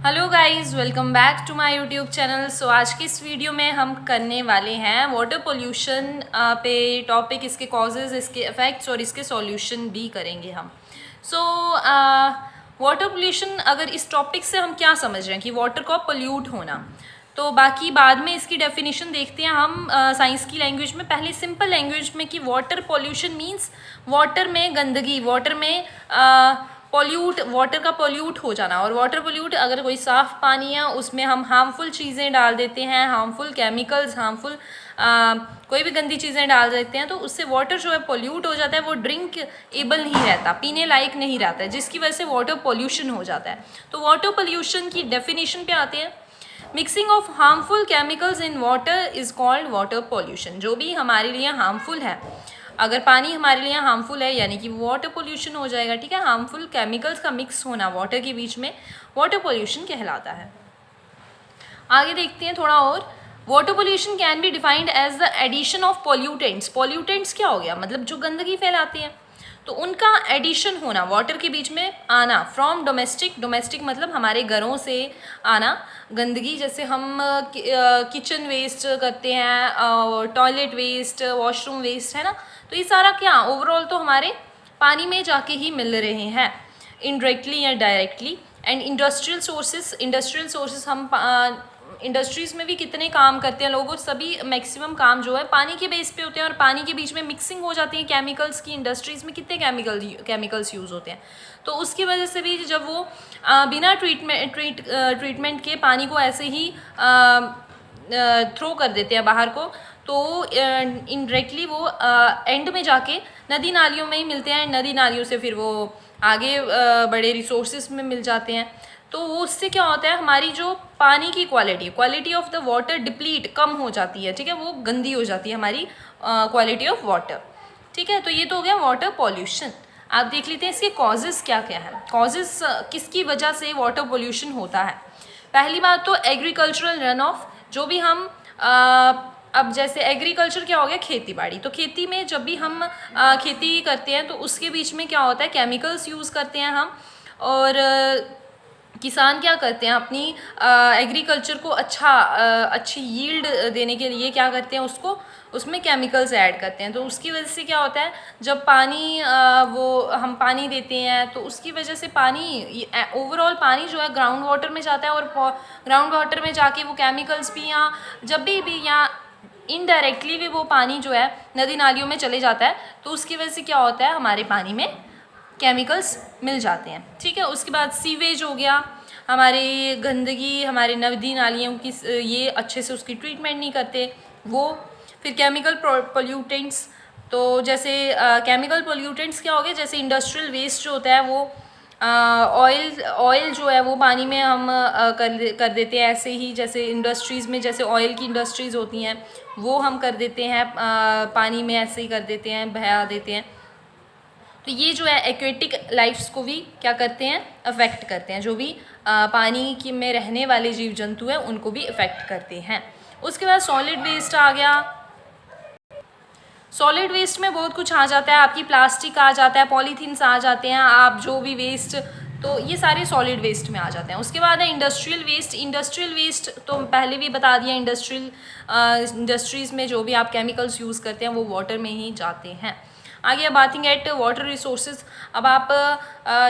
Hello guys, welcome back to my YouTube channel. So आज की इस वीडियो में हम करने वाले हैं वाटर पोल्यूशन पे टॉपिक, इसके कॉजेज़, इसके इफ़ेक्ट्स और इसके सॉल्यूशन भी करेंगे हम। सो वाटर पोल्यूशन, अगर इस टॉपिक से हम क्या समझ रहे हैं कि वाटर का पोल्यूट होना, तो बाकी बाद में इसकी डेफिनेशन देखते हैं हम साइंस की लैंग्वेज में। पहले सिंपल लैंग्वेज में कि वाटर पोल्यूशन मीन्स वाटर में गंदगी, वाटर में पोल्यूट, वाटर का पोल्यूट हो जाना। और वाटर पोल्यूट, अगर कोई साफ़ पानी है उसमें हम हार्मफुल चीज़ें डाल देते हैं, हार्मफुल केमिकल्स, हार्मफुल कोई भी गंदी चीज़ें डाल देते हैं, तो उससे वाटर जो है पोल्यूट हो जाता है। वो ड्रिंक एबल नहीं रहता, पीने लायक नहीं रहता है, जिसकी वजह से वाटर पोल्यूशन हो जाता है। तो वाटर पोल्यूशन की डेफिनेशन पे आते हैं। Mixing of harmful chemicals in water is called water pollution. जो भी हमारे लिए हार्मफुल है, अगर पानी हमारे लिए हार्मफुल है यानी कि वाटर पोल्यूशन हो जाएगा। ठीक है, हार्मफुल केमिकल्स का मिक्स होना वाटर के बीच में वाटर पोल्यूशन कहलाता है। आगे देखते हैं थोड़ा और। Water pollution can be defined as the addition of pollutants. Pollutants क्या हो गया, मतलब जो गंदगी फैलाते हैं, तो उनका एडिशन होना, वाटर के बीच में आना। फ्रॉम डोमेस्टिक, डोमेस्टिक मतलब हमारे घरों से आना गंदगी, जैसे हम किचन वेस्ट करते हैं, टॉयलेट वेस्ट, वॉशरूम वेस्ट, है ना। तो ये सारा क्या ओवरऑल तो हमारे पानी में जाके ही मिल रहे हैं, इनडायरेक्टली या directly. And industrial sources, industrial sources हम इंडस्ट्रीज़ में भी कितने काम करते हैं लोग, सभी मैक्सिमम काम जो है पानी के बेस पे होते हैं, और पानी के बीच में मिक्सिंग हो जाती है केमिकल्स की। इंडस्ट्रीज़ में कितने केमिकल्स यूज़ होते हैं, तो उसकी वजह से भी जब वो बिना ट्रीटमेंट के पानी को ऐसे ही थ्रो कर देते हैं बाहर को, तो इनडायरेक्टली वो एंड में जाके नदी नालियों में ही मिलते हैं। नदी नालियों से फिर वो आगे बड़े रिसोर्सेज में मिल जाते हैं। तो वो उससे क्या होता है, हमारी जो पानी की quality of the water deplete, कम हो जाती है। ठीक है, वो गंदी हो जाती है हमारी क्वालिटी ऑफ वाटर। ठीक है, तो ये तो हो गया वाटर पॉल्यूशन। आप देख लेते हैं इसके कॉजेज़ क्या क्या है। कॉजेज़ किसकी वजह से वाटर पोल्यूशन होता है। पहली बात तो एग्रीकल्चरल रन ऑफ, जो भी हम अब जैसे एग्रीकल्चर क्या हो गया, खेती बाड़ी। तो खेती में जब भी हम खेती करते हैं तो उसके बीच में क्या होता है, केमिकल्स यूज़ करते हैं हम। और किसान क्या करते हैं, अपनी एग्रीकल्चर को अच्छी यील्ड देने के लिए क्या करते हैं, उसमें केमिकल्स ऐड करते हैं। तो उसकी वजह से क्या होता है, जब पानी वो हम पानी देते हैं तो उसकी वजह से पानी, ओवरऑल पानी जो है ग्राउंड वाटर में जाता है, और ग्राउंड वाटर में जाके वो केमिकल्स भी यहाँ जब भी यहाँ इनडायरेक्टली भी वो पानी जो है नदी नालियों में चले जाता है, तो उसकी वजह से क्या होता है, हमारे पानी में केमिकल्स मिल जाते हैं। ठीक है, उसके बाद सीवेज हो गया, हमारी गंदगी, हमारे नदी नालियों की ये अच्छे से उसकी ट्रीटमेंट नहीं करते वो। फिर केमिकल पोल्यूटेंट्स, तो जैसे केमिकल पोल्यूटेंट्स क्या हो गए, जैसे इंडस्ट्रियल वेस्ट जो होता है वो ऑयल जो है वो पानी में हम कर देते हैं ऐसे ही। जैसे इंडस्ट्रीज़ में, जैसे ऑयल की इंडस्ट्रीज़ होती हैं, वो हम कर देते हैं पानी में ऐसे ही कर देते हैं, बहा देते हैं। तो ये जो है एक्वेटिक लाइफ्स को भी क्या करते हैं, अफेक्ट करते हैं। जो भी पानी की में रहने वाले जीव जंतु हैं उनको भी अफेक्ट करते हैं। उसके बाद सॉलिड वेस्ट आ गया। सॉलिड वेस्ट में बहुत कुछ आ जाता है, आपकी प्लास्टिक आ जाता है, पॉलीथीन्स आ जाते हैं, आप जो भी वेस्ट, तो ये सारे सॉलिड वेस्ट में आ जाते हैं। उसके बाद है इंडस्ट्रियल वेस्ट। इंडस्ट्रियल वेस्ट तो पहले भी बता दिया, इंडस्ट्रीज़ में जो भी आप केमिकल्स यूज़ करते हैं वो वाटर में ही जाते हैं। आगे बाथिंग एट वाटर रिसोर्सेज। अब आप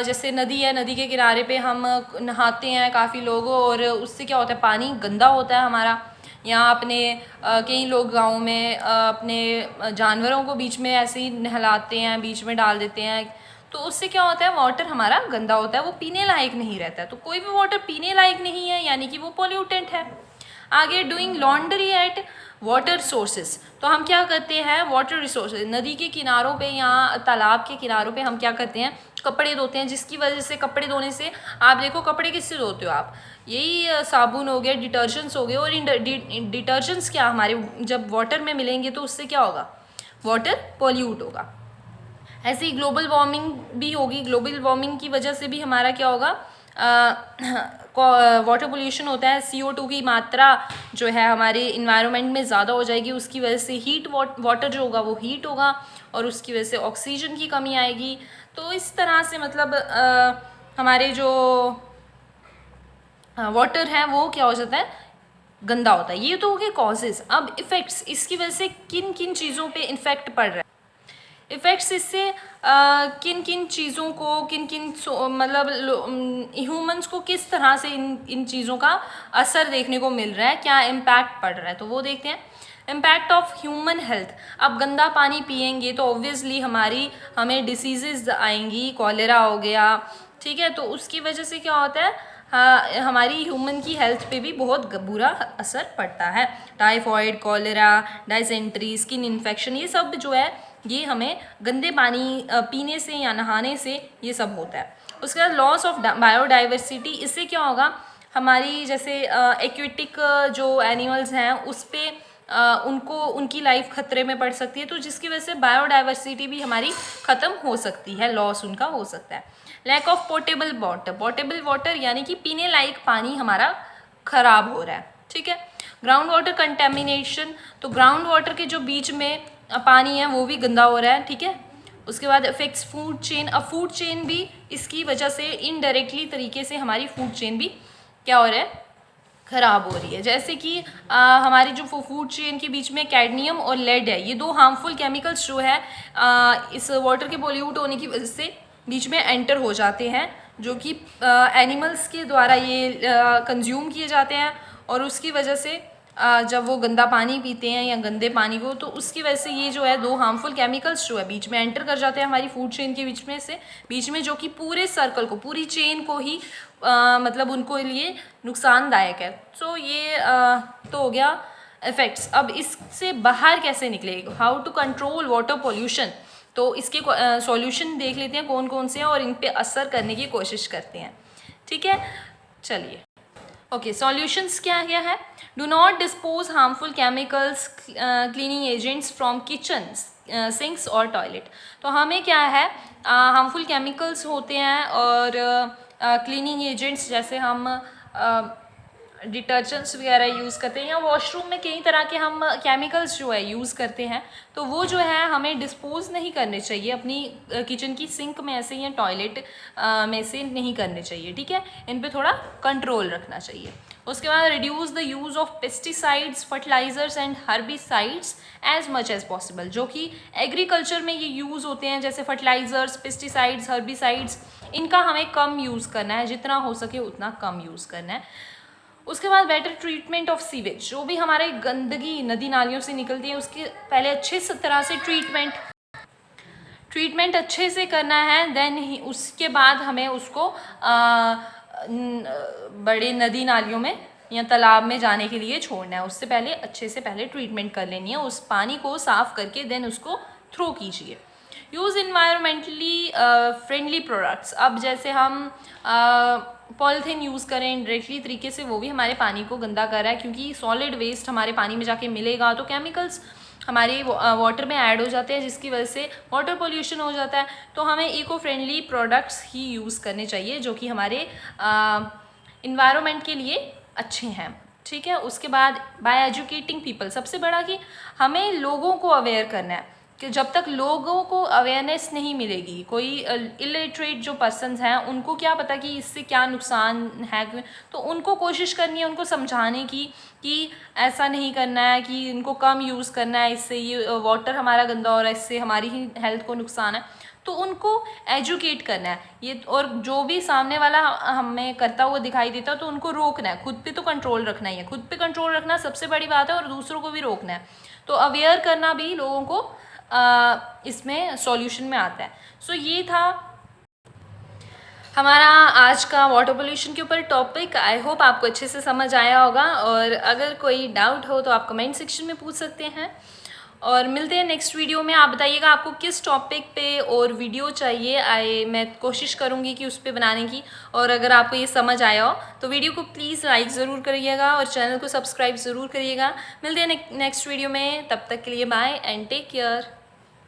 जैसे नदी है, नदी के किनारे पे हम नहाते हैं काफ़ी लोग, और उससे क्या होता है, पानी गंदा होता है हमारा। यहाँ अपने कई लोग गाँव में अपने जानवरों को बीच में ऐसे ही नहलाते हैं, बीच में डाल देते हैं, तो उससे क्या होता है, वाटर हमारा गंदा होता है, वो पीने लायक नहीं रहता है। तो कोई भी वाटर पीने लायक नहीं है यानी कि वो पोल्यूटेंट है। आगे doing laundry at water sources, तो हम क्या करते हैं, वाटर रिसोर्सेज, नदी के किनारों पे या तालाब के किनारों पे हम क्या करते हैं, कपड़े धोते हैं। जिसकी वजह से कपड़े धोने से, आप देखो कपड़े किससे धोते हो आप, यही साबुन हो गए, डिटर्जेंट्स हो गए। और इन डिटर्जेंट्स क्या हमारे जब वाटर में मिलेंगे तो उससे क्या होगा, वाटर पॉल्यूट होगा। ऐसे ही ग्लोबल वार्मिंग भी होगी। ग्लोबल वार्मिंग की वजह से भी हमारा क्या होगा, वाटर पोल्यूशन होता है। CO2 की मात्रा जो है हमारे इन्वायरमेंट में ज़्यादा हो जाएगी, उसकी वजह से हीट वाटर जो होगा वो हीट होगा, और उसकी वजह से ऑक्सीजन की कमी आएगी। तो इस तरह से मतलब हमारे जो वाटर है वो क्या हो जाता है, गंदा होता है। ये तो हो गए कॉजेज़। अब इफ़ेक्ट्स, इसकी वजह से किन किन चीज़ों पे इफ़ेक्ट पड़ रहा है। इफ़ेक्ट्स इससे किन किन चीज़ों को, किन किन मतलब ह्यूमंस को किस तरह से इन चीज़ों का असर देखने को मिल रहा है, क्या इम्पैक्ट पड़ रहा है, तो वो देखते हैं। Impact of human health. अब गंदा पानी पियेंगे तो ऑब्वियसली हमें डिसीज़ आएंगी, कॉलेरा हो गया, ठीक है। तो उसकी वजह से क्या होता है, हमारी ह्यूमन की हेल्थ पे भी बहुत बुरा असर पड़ता है। Typhoid, cholera, dysentery, skin infection, ये सब जो है ये हमें गंदे पानी पीने से या नहाने से ये सब होता है। उसके बाद लॉस ऑफ बायोडाइवर्सिटी, इससे क्या होगा, हमारी जैसे एक्वेटिक जो एनिमल्स हैं उस पर उनको उनकी लाइफ खतरे में पड़ सकती है, तो जिसकी वजह से बायोडाइवर्सिटी भी हमारी ख़त्म हो सकती है, लॉस उनका हो सकता है। लैक ऑफ पोर्टेबल वाटर यानी कि पीने लायक पानी हमारा ख़राब हो रहा है, ठीक है। ग्राउंड वाटर कंटेमिनेशन, तो ग्राउंड वाटर के जो बीच में पानी है वो भी गंदा हो रहा है, ठीक है। उसके बाद अफेक्ट्स फूड चेन। अब फूड चेन भी इसकी वजह से इनडायरेक्टली तरीके से हमारी फूड चेन भी क्या हो रहा है, ख़राब हो रही है। जैसे कि हमारी जो फूड चेन के बीच में कैडमियम और लेड है, ये दो हार्मफुल केमिकल्स जो है इस वाटर के पोल्यूट होने की वजह से बीच में एंटर हो जाते हैं, जो कि एनिमल्स के द्वारा ये कंज्यूम किए जाते हैं, और उसकी वजह से जब वो गंदा पानी पीते हैं या गंदे पानी को, तो उसकी वजह से ये जो है दो हार्मफुल केमिकल्स जो है बीच में एंटर कर जाते हैं हमारी फूड चेन के बीच में जो कि पूरे सर्कल को, पूरी चेन को ही मतलब उनको लिए नुकसानदायक है। तो ये तो हो गया इफ़ेक्ट्स। अब इससे बाहर कैसे निकले, how to control water pollution, तो इसके सॉल्यूशन देख लेते हैं कौन कौन से हैं और इन पे असर करने की कोशिश करते हैं, ठीक है। चलिए, ओके, सॉल्यूशंस क्या क्या है। Do not dispose harmful chemicals, cleaning agents from kitchen, sinks और टॉयलेट। तो हमें क्या है, हार्मफुल केमिकल्स होते हैं और क्लीनिंग एजेंट्स, जैसे हम डिटर्जेंट्स वगैरह यूज़ करते हैं या वॉशरूम में कई तरह के हम केमिकल्स जो है यूज़ करते हैं, तो वो जो है हमें डिस्पोज नहीं करने चाहिए अपनी किचन की सिंक में ऐसे या टॉयलेट में से नहीं करने चाहिए, ठीक है। इन पे थोड़ा कंट्रोल रखना चाहिए। उसके बाद reduce the use of pesticides, fertilisers and herbicides as much as possible. जो कि एग्रीकल्चर में ये यूज़ होते हैं, जैसे फर्टिलाइजर्स, पेस्टिसाइड्स, हर्बिसाइड्स, इनका हमें कम यूज़ करना है, जितना हो सके उतना कम यूज़ करना है। उसके बाद बेटर ट्रीटमेंट ऑफ सीवेज, जो भी हमारे गंदगी नदी नालियों से निकलती है उसके पहले अच्छे तरह से ट्रीटमेंट अच्छे से करना है। देन ही उसके बाद हमें उसको बड़े नदी नालियों में या तालाब में जाने के लिए छोड़ना है। उससे पहले अच्छे से ट्रीटमेंट कर लेनी है, उस पानी को साफ़ करके देन उसको थ्रो कीजिए। Use environmentally friendly products. अब जैसे हम पॉलीथीन यूज़ करें डायरेक्टली तरीके से, वो भी हमारे पानी को गंदा कर रहा है, क्योंकि सॉलिड वेस्ट हमारे पानी में जाके मिलेगा तो केमिकल्स हमारे वाटर में ऐड हो जाते हैं, जिसकी वजह से वाटर पोल्यूशन हो जाता है। तो हमें इको फ्रेंडली प्रोडक्ट्स ही यूज़ करने चाहिए जो कि हमारे इन्वायरमेंट के लिए अच्छे हैं, ठीक है। उसके बाद बाय एजुकेटिंग पीपल, सबसे बड़ा कि हमें लोगों को अवेयर करना है, कि जब तक लोगों को अवेयरनेस नहीं मिलेगी, कोई इलिटरेट जो पर्सन्स हैं उनको क्या पता कि इससे क्या नुकसान है, तो उनको कोशिश करनी है उनको समझाने की कि ऐसा नहीं करना है, कि इनको कम यूज़ करना है, इससे ये वाटर हमारा गंदा हो रहा है, इससे हमारी ही हेल्थ को नुकसान है। तो उनको एजुकेट करना है ये, और जो भी सामने वाला हमें करता हुआ दिखाई देता तो उनको रोकना है। खुद पे तो कंट्रोल रखना ही है, खुद पे कंट्रोल रखना सबसे बड़ी बात है, और दूसरों को भी रोकना है। तो अवेयर करना भी लोगों को इसमें सॉल्यूशन में आता है। सो ये था हमारा आज का वाटर पोल्यूशन के ऊपर टॉपिक। आई होप आपको अच्छे से समझ आया होगा, और अगर कोई डाउट हो तो आप कमेंट सेक्शन में पूछ सकते हैं, और मिलते हैं नेक्स्ट वीडियो में। आप बताइएगा आपको किस टॉपिक पे और वीडियो चाहिए, मैं कोशिश करूँगी कि उस पर बनाने की। और अगर आपको ये समझ आया हो तो वीडियो को प्लीज़ लाइक ज़रूर करिएगा और चैनल को सब्सक्राइब ज़रूर करिएगा। मिलते हैं नेक्स्ट वीडियो में, तब तक के लिए बाय एंड टेक केयर।